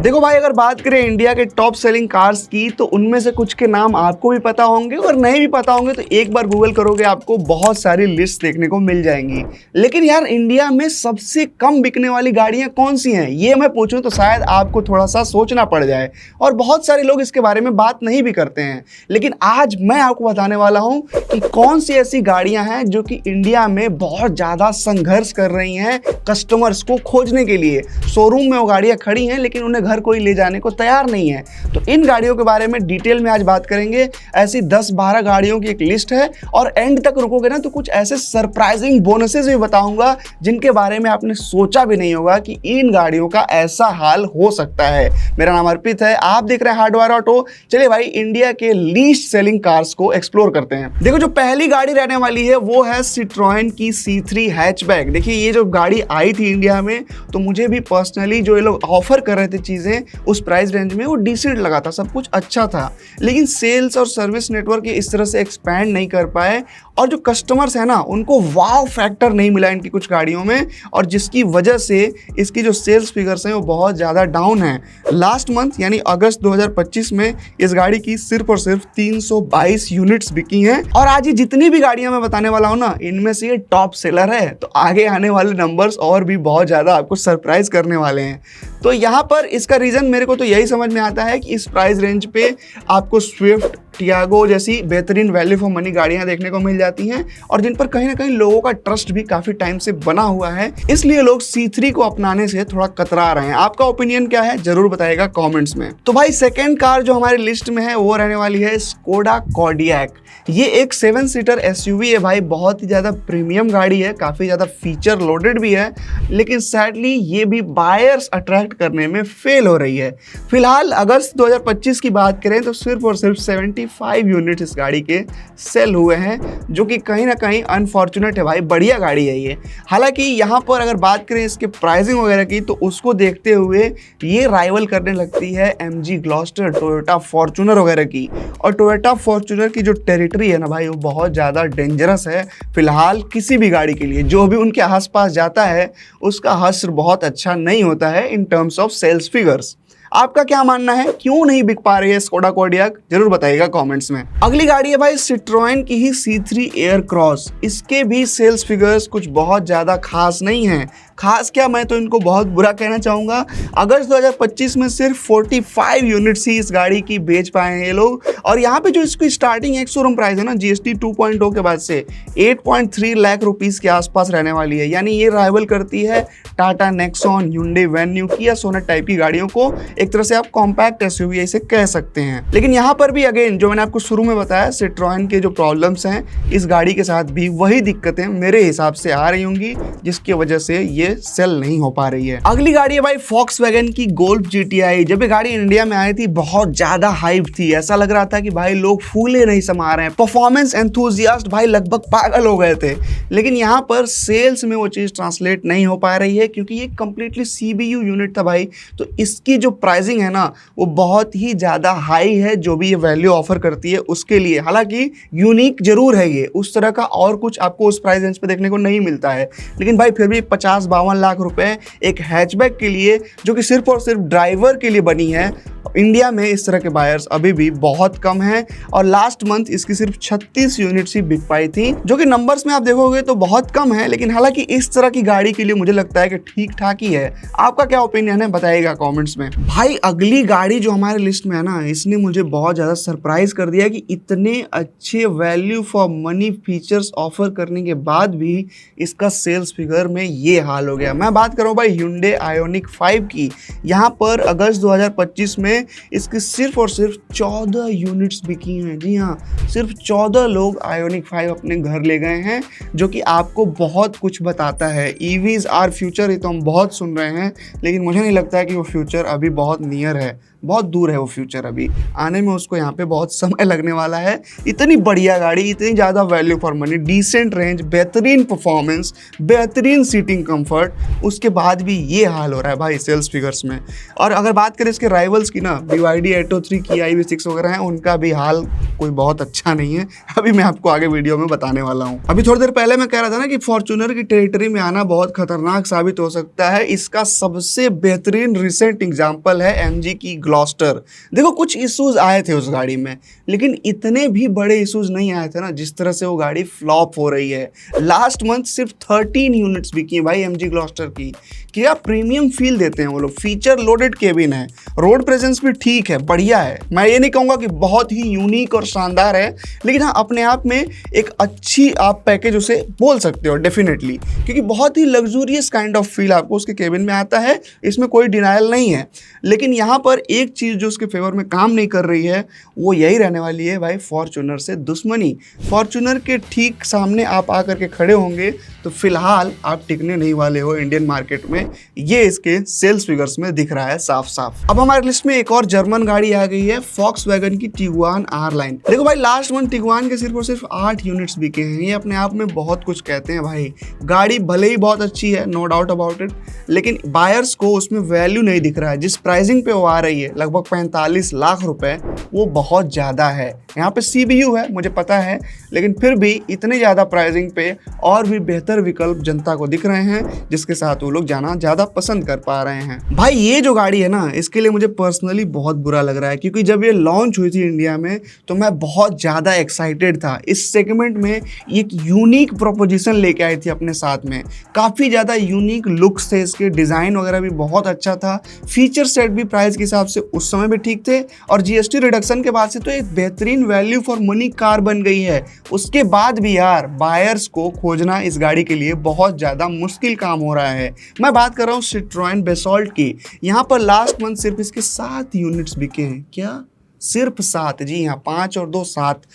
देखो भाई, अगर बात करें इंडिया के टॉप सेलिंग कार्स की तो उनमें से कुछ के नाम आपको भी पता होंगे और नहीं भी पता होंगे तो एक बार गूगल करोगे आपको बहुत सारी लिस्ट देखने को मिल जाएंगी। लेकिन यार, इंडिया में सबसे कम बिकने वाली गाड़ियां कौन सी हैं, ये मैं पूछूं तो शायद आपको थोड़ा सा सोचना पड़ जाए और बहुत सारे लोग इसके बारे में बात नहीं भी करते हैं। लेकिन आज मैं आपको बताने वाला हूं कि कौन सी ऐसी गाड़ियां हैं जो कि इंडिया में बहुत ज्यादा संघर्ष कर रही हैं कस्टमर्स को खोजने के लिए। शोरूम में वो गाड़ियां खड़ी हैं लेकिन उन्हें घर कोई ले जाने को तैयार नहीं है। तो इन गाड़ियों के बारे में डिटेल में आज बात करेंगे। ऐसी 10-12 गाड़ियों की एक लिस्ट है और एंड तक रुकोगे ना तो कुछ ऐसे सरप्राइजिंग बोनसेस भी बताऊंगा जिनके बारे में आपने सोचा भी नहीं होगा कि इन गाड़ियों का ऐसा हाल हो सकता है। मेरा नाम अर्पित है, आप देख रहे हैं हार्डवायर ऑटो। चलिए भाई, इंडिया के लीस्ट सेलिंग कार्स को एक्सप्लोर करते हैं। देखो, जो पहली गाड़ी रहने वाली है वो है सिट्रोएन की C3 हैचबैक। देखिए, ये जो गाड़ी आई थी इंडिया में तो मुझे भी पर्सनली जो ये लोग ऑफर कर रहे थे चीजें उस प्राइस रेंज में, वो डिसेंट लगा था, सब कुछ अच्छा था। लेकिन सेल्स और सर्विस नेटवर्क इस तरह से एक्सपैंड नहीं कर पाए और जो कस्टमर्स है ना उनको वाव फैक्टर नहीं मिला इनकी कुछ गाड़ियों में, और जिसकी वजह से इसकी जो सेल्स फिगर्स हैं वो बहुत ज़्यादा डाउन है। लास्ट मंथ यानी अगस्त 2025 में इस गाड़ी की सिर्फ और सिर्फ 322 यूनिट्स बिकी हैं। और आज ये जितनी भी गाड़ियां मैं बताने वाला हूं ना, इनमें से ये टॉप सेलर है। तो आगे आने वाले नंबर्स और भी बहुत ज़्यादा आपको सरप्राइज करने वाले हैं। तो यहाँ पर इसका रीज़न मेरे को तो यही समझ में आता है कि इस प्राइस रेंज पे आपको स्विफ्ट, टियागो जैसी बेहतरीन वैल्यू फॉर मनी गाड़ियां देखने को मिल जाती हैं और जिन पर कहीं ना कहीं लोगों का ट्रस्ट भी काफी टाइम से बना हुआ है। इसलिए लोग C3 को अपनाने से थोड़ा कतरा रहे हैं। आपका ओपिनियन क्या है जरूर बताइएगा कमेंट्स में। तो भाई, सेकंड कार जो हमारी लिस्ट में है वो रहने वाली है स्कोडा कॉर्डियक। ये एक 7 सीटर SUV है भाई, बहुत ही ज्यादा प्रीमियम गाड़ी है, काफी ज्यादा फीचर लोडेड भी है। लेकिन सैडली ये भी बायर्स अट्रैक्ट करने में फेल हो रही है। फिलहाल अगस्त 2025 की बात करें तो सिर्फ और सिर्फ 75 यूनिट इस गाड़ी के सेल हुए हैं, जो कि कहीं ना कहीं अनफॉर्चुनेट है भाई। बढ़िया गाड़ी है ये। हालांकि यहाँ पर अगर बात करें इसके प्राइसिंग वगैरह की तो उसको देखते हुए ये राइवल करने लगती है MG ग्लॉस्टर, टोयोटा फॉर्च्यूनर वगैरह की। और टोयोटा फॉर्च्यूनर की जो टेरिटरी है ना भाई, वो बहुत ज़्यादा डेंजरस है फिलहाल किसी भी गाड़ी के लिए। जो भी उनके आसपास जाता है उसका हश्र बहुत अच्छा नहीं होता है in terms of sales figures. आपका क्या मानना है, क्यों नहीं बिक पा रही है स्कोडा कॉर्डियक, जरूर बताइएगा कमेंट्स में। अगली गाड़ी है भाई सिट्रोएन की ही C3 एयरक्रॉस। इसके भी सेल्स फिगर्स कुछ बहुत ज्यादा खास नहीं है। खास क्या, मैं तो इनको बहुत बुरा कहना चाहूंगा। अगस्त 2025 में सिर्फ 45 यूनिट्स ही इस गाड़ी की बेच पाए हैं ये लोग। और यहाँ पे जो इसकी स्टार्टिंग एक शोरूम प्राइस है ना GST 2.0 के बाद से 8.3 लाख रुपीस के आसपास रहने वाली है। यानी ये राइवल करती है टाटा नेक्सॉन, Hyundai वेन्यू, किया सोनेट टाइप की गाड़ियों को। एक तरह से आप कॉम्पैक्ट SUV इसे कह सकते हैं। लेकिन यहाँ पर भी अगेन जो मैंने आपको शुरू में बताया, सिट्रोएन के जो प्रॉब्लम्स हैं इस गाड़ी के साथ भी वही दिक्कतें मेरे हिसाब से आ रही होंगी जिसकी वजह से ये सेल नहीं हो पा रही है। अगली गाड़ी है भाई वॉक्सवैगन की गोल्फ GTI। जब ये गाड़ी इंडिया में आई थी बहुत ज्यादा हाइप थी, ऐसा लग रहा था कि भाई लोग फूले नहीं समा रहे हैं, परफॉर्मेंस एंथुसियास्ट भाई लगभग पागल हो गए थे। लेकिन यहाँ पर सेल्स में वो चीज ट्रांसलेट नहीं हो पा रही है क्योंकि ये कंप्लीटली CBU यूनिट था भाई। तो इसकी जो प्राइसिंग है ना वो बहुत ही ज्यादा हाई है जो भी ये वैल्यू ऑफर करती है उसके लिए। हालांकि यूनिक जरूर है ये, उस तरह का और कुछ आपको उस प्राइस रेंज पे देखने को नहीं मिलता है। लेकिन भाई फिर भी 50-52 लाख रुपए एक हैचबैक के लिए, जो कि सिर्फ और सिर्फ ड्राइवर के लिए बनी है, इंडिया में इस तरह के बायर्स अभी भी बहुत कम हैं। और लास्ट मंथ इसकी सिर्फ 36 यूनिट्स ही बिक पाई थी, जो कि नंबर्स में आप देखोगे तो बहुत कम है। लेकिन हालांकि इस तरह की गाड़ी के लिए मुझे लगता है कि ठीक ठाक ही है। आपका क्या ओपिनियन है बताइएगा कमेंट्स में। भाई, अगली गाड़ी जो हमारे लिस्ट में है ना, इसने मुझे बहुत ज्यादा सरप्राइज कर दिया कि इतने अच्छे value for money features offer करने के बाद भी इसका सेल्स फिगर में ये हाल हो गया। मैं बात कर रहा हूँ भाई Hyundai Ioniq 5 की। यहाँ पर अगस्त 2025 में इसकी सिर्फ और सिर्फ 14 यूनिट्स बिकी हैं। जी हाँ, सिर्फ 14 लोग Ioniq 5 अपने घर ले गए हैं, जो कि आपको बहुत कुछ बताता है। EVs आर फ्यूचर, ये तो हम बहुत सुन रहे हैं, लेकिन मुझे नहीं लगता है कि वो फ्यूचर अभी बहुत नियर है, बहुत दूर है वो फ्यूचर। अभी आने में उसको यहाँ पे बहुत समय लगने वाला है। इतनी बढ़िया गाड़ी, इतनी ज़्यादा value for money, decent range, बेहतरीन परफॉर्मेंस, बेहतरीन सीटिंग कंफर्ट, उसके बाद भी ये हाल हो रहा है भाई सेल्स फिगर्स में। और अगर बात करें इसके राइवल्स की ना, ना, BYD 803 की EV6 वगैरह हैं, उनका भी हाल कोई बहुत अच्छा नहीं है। अभी मैं आपको आगे वीडियो में बताने वाला हूँ। अभी थोड़ी देर पहले मैं कह रहा था ना कि फॉर्च्यूनर की टेरिटरी में आना बहुत खतरनाक साबित हो सकता है। इसका सबसे बेहतरीन रिसेंट एग्जांपल है MG की ग्लॉस्टर। देखो कुछ इश्यूज आए थे उस गाड़ी में, लेकिन इतने भी बड़े इश्यूज नहीं आए थे ना जिस तरह से वो गाड़ी फ्लॉप हो रही है। लास्ट मंथ सिर्फ 13 यूनिट्स बिकी हैं भाई MG ग्लॉस्टर की। क्या प्रीमियम फील देते हैं वो लोग, फीचर लोडेड केबिन है, रोड प्रेजेंस भी ठीक है, बढ़िया है। मैं ये नहीं कहूँगा कि बहुत ही यूनिक और शानदार है, लेकिन हाँ अपने आप में एक अच्छी आप पैकेज उसे बोल सकते हो डेफिनेटली, क्योंकि बहुत ही लग्जूरियस काइंड ऑफ फील आपको उसके केबिन में आता है, इसमें कोई डिनायल नहीं है। लेकिन यहाँ पर एक चीज़ जो उसके फेवर में काम नहीं कर रही है वो यही रहने वाली है भाई, फॉर्च्यूनर से दुश्मनी। फॉर्च्यूनर के ठीक सामने आप आकर के खड़े होंगे तो फिलहाल आप टिकने नहीं वाले हो इंडियन मार्केट में, ये इसके सेल्स फिगर्स में दिख रहा है साफ साफ। अब हमारे लिस्ट में एक और जर्मन गाड़ी आ गई है, Volkswagen की टिगुआन R लाइन। देखो भाई लास्ट मंथ टिगुआन के सिर्फ और सिर्फ 8 यूनिट्स बिके हैं, ये अपने आप में बहुत कुछ कहते हैं भाई। गाड़ी भले ही बहुत अच्छी है, नो डाउट अबाउट इट, लेकिन बायर्स को उसमें वैल्यू नहीं दिख रहा है। जिस प्राइसिंग पे वो आ रही है लगभग 45 लाख रुपए, वो बहुत ज़्यादा है। यहाँ पे CBU है मुझे पता है, लेकिन फिर भी इतने ज़्यादा प्राइसिंग पे और भी बेहतर विकल्प जनता को दिख रहे हैं, जिसके साथ वो लोग जाना ज़्यादा पसंद कर पा रहे हैं। भाई ये जो गाड़ी है ना, इसके लिए मुझे पर्सनली बहुत बुरा लग रहा है, क्योंकि जब ये लॉन्च हुई थी इंडिया में तो मैं बहुत ज़्यादा एक्साइटेड था। इस सेगमेंट में एक यूनिक प्रोपोजिशन लेके आई थी अपने साथ में, काफ़ी ज़्यादा यूनिक लुक्स थे इसके, डिज़ाइन वगैरह भी बहुत अच्छा था, फीचर सेट भी प्राइस के हिसाब से उस समय भी ठीक थे, और GST रिडक्शन के बाद से तो एक बेहतरीन वैल्यू फॉर मनी कार बन गई है। उसके बाद भी यार बायर्स को खोजना इस गाड़ी के लिए बहुत ज़्यादा मुश्किल काम हो रहा है। मैं बात कर रहा हूँ Citroën Basalt की। यहाँ पर लास्ट मंथ सिर्फ इसके 7 यूनिट्स बिके हैं। क्या सिर्फ 7? जी हाँ, 5 और 2 7।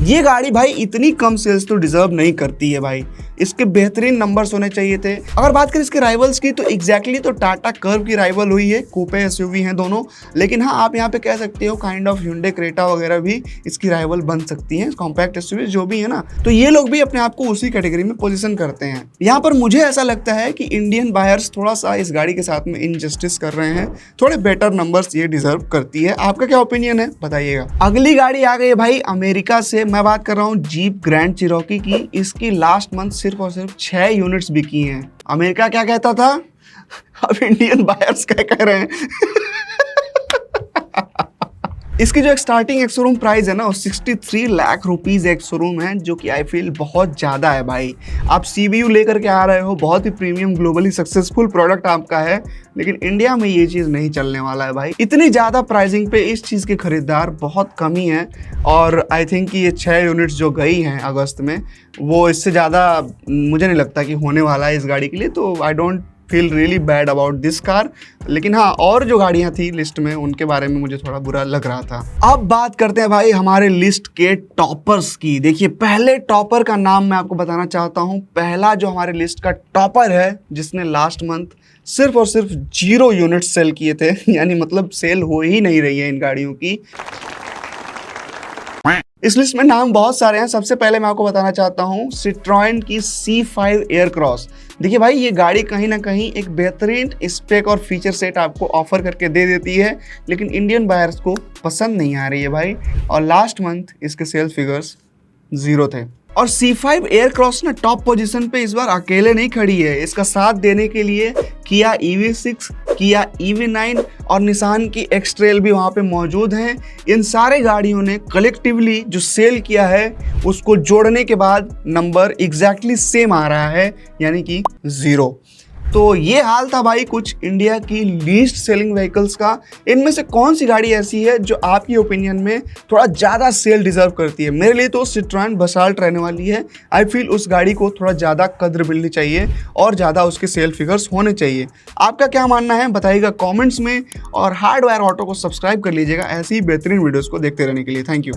ये गाड़ी भाई इतनी कम सेल्स तो डिजर्व नहीं करती है भाई, इसके बेहतरीन नंबर्स होने चाहिए थे। अगर बात करें इसके राइवल्स की तो एग्जैक्टली तो टाटा कर्व की राइवल हुई है, कूपे SUV हैं दोनों, लेकिन हाँ आप यहाँ पे कह सकते हो काइंड ऑफ Hyundai क्रेटा वगैरह भी इसकी राइवल बन सकती हैं, कॉम्पैक्ट SUV जो भी है ना, तो ये लोग भी अपने आप को उसी कैटेगरी में पोजिशन करते हैं। यहाँ पर मुझे ऐसा लगता है कि इंडियन बायर्स थोड़ा सा इस गाड़ी के साथ में इनजस्टिस कर रहे हैं, थोड़े बेटर नंबर्स ये डिजर्व करती है। आपका क्या ओपिनियन है बताइएगा। अगली गाड़ी आ गई है भाई अमेरिका से, मैं बात कर रहा हूँ जीप ग्रैंड चिरोकी की। इसकी लास्ट मंथ सिर्फ और सिर्फ 6 यूनिट्स बिकी हैं। अमेरिका क्या कहता था, अब इंडियन बायर्स क्या कह रहे हैं। इसकी जो एक स्टार्टिंग एक शोरूम प्राइस है ना, वो 63 लाख रुपीज एक शोरूम है, जो कि आई फील बहुत ज़्यादा है भाई। आप CBU लेकर के आ रहे हो, बहुत ही प्रीमियम ग्लोबली सक्सेसफुल प्रोडक्ट आपका है, लेकिन इंडिया में ये चीज़ नहीं चलने वाला है भाई। इतनी ज़्यादा प्राइसिंग पे इस चीज़ के खरीदार बहुत कम ही हैं, और आई थिंक कि ये 6 यूनिट्स जो गई हैं अगस्त में, वो इससे ज़्यादा मुझे नहीं लगता कि होने वाला है इस गाड़ी के लिए। तो I don't feel really bad about this car. लेकिन हाँ, और जो गाड़ियाँ थी लिस्ट में उनके बारे में मुझे थोड़ा बुरा लग रहा था। अब बात करते हैं भाई हमारे लिस्ट के टॉपर्स की। देखिए पहले टॉपर का नाम मैं आपको बताना चाहता हूँ। पहला जो हमारे लिस्ट का टॉपर है, जिसने लास्ट मंथ सिर्फ और सिर्फ 0 यूनिट्स सेल किए थे, यानी मतलब सेल हो ही नहीं रही है इन गाड़ियों की। इस लिस्ट में नाम बहुत सारे हैं। सबसे पहले मैं आपको बताना चाहता हूँ Citroën की C5 एयरक्रॉस। देखिए भाई ये गाड़ी कहीं ना कहीं एक बेहतरीन स्पेक और फीचर सेट आपको ऑफर करके दे देती है, लेकिन इंडियन बायर्स को पसंद नहीं आ रही है भाई, और लास्ट मंथ इसके सेल्स फिगर्स 0 थे। और C5 एयरक्रॉस ना टॉप पोजीशन पे इस बार अकेले नहीं खड़ी है, इसका साथ देने के लिए किया EV6, किया EV9 और निसान की X-Trail भी वहाँ पे मौजूद हैं। इन सारे गाड़ियों ने कलेक्टिवली जो सेल किया है उसको जोड़ने के बाद नंबर एग्जैक्टली सेम आ रहा है, यानी कि 0। तो ये हाल था भाई कुछ इंडिया की लीस्ट सेलिंग व्हीकल्स का। इनमें से कौन सी गाड़ी ऐसी है जो आपकी ओपिनियन में थोड़ा ज़्यादा सेल डिजर्व करती है? मेरे लिए तो Citroën Basalt रहने वाली है। आई फील उस गाड़ी को थोड़ा ज़्यादा कद्र मिलनी चाहिए और ज़्यादा उसके सेल फिगर्स होने चाहिए। आपका क्या मानना है बताइएगा कॉमेंट्स में, और हार्डवायर ऑटो को सब्सक्राइब कर लीजिएगा ऐसी ही बेहतरीन वीडियोज़ को देखते रहने के लिए। Thank you.